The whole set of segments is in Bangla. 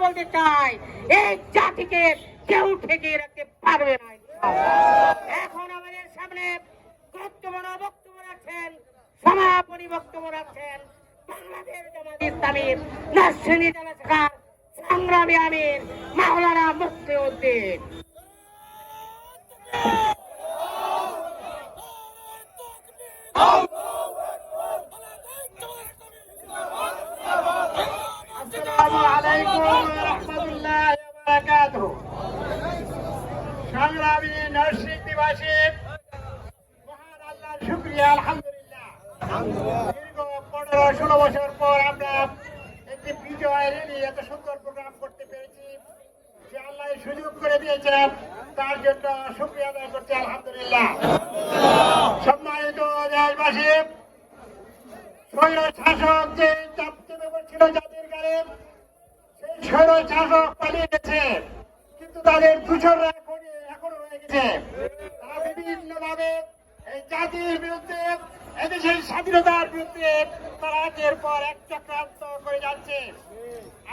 বলতে চাই, এই জাতিকে কেউ ঠেকিয়ে রাখতে পারবে না। এখন আমাদের সামনে বক্তব্য রাখছেন, সমাপনী বক্তব্য রাখছেন বাংলাদেশ জামাত ইসলামীর নার্সিনী জেলা শাখার সংগ্রামী আমির মাওলানা মুফতি উদ্দিন। আসসালামু আলাইকুম ওয়া রাহমাতুল্লাহি ওয়া বারাকাতুহু। সংগ্রামী নরসিংদী দিবাসী, মহান আল্লাহর শুকরিয়া, আলহামদুলিল্লাহ। দীর্ঘ 15-16 বছর পর আমরা একটি বিজয় র্যালি এত সুন্দর প্রোগ্রাম করতে পেরেছি। যে আল্লাহ সুযোগ করে দিয়েছেন তার জন্য শুকরিয়া আদায় করছি, আলহামদুলিল্লাহ। সম্মানিত দেশবাসী, স্বৈর শাসক যে চাপ চেপে পড়ছিল জাতির গাড়ে, সেই স্বৈর শাসক পালিয়ে গেছে, কিন্তু তাদের দূষণরা এখনো রয়ে গেছে। তারা বিভিন্ন ভাবে এই জাতির বিরুদ্ধে, এদেশের স্বাধীনতার বিরুদ্ধে তারা একের পর এক চক্রান্ত করে যাচ্ছে।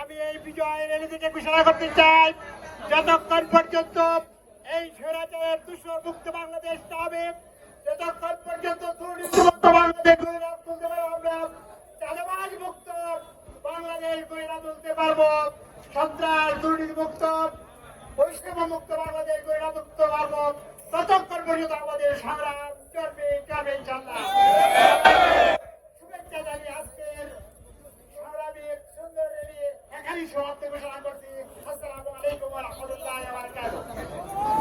আমি এই বিজয় র্যালি থেকে ঘোষণা করতে চাই, যতক্ষণ পর্যন্ত এই স্বৈরাচারের দূষণ মুক্ত বাংলাদেশ না হবে, যতক্ষণ পর্যন্ত দুর্নীতিমুক্ত বাংলাদেশ গড়ে না তুলতে পারবো, আমরা চাঁদাবাজ মুক্ত বাংলাদেশ গড়ে না তুলতে পারবো, সন্ত্রাস দুর্নীতিমুক্ত বৈষম্য মুক্ত বাংলাদেশ গড়ে না তুলতে পারবো, ততক্ষণ পর্যন্ত আমাদের সংগ্রাম চলবে ইনশাআল্লাহ। শুভেচ্ছা জানিয়ে আজকের সংগ্রামের সুন্দর র্যালি এখানেই সমাপ্তি ঘোষণা করছি। আসসালামু আলাইকুম ওয়া রাহমাতুল্লাহি ওয়া বারাকাতুহু।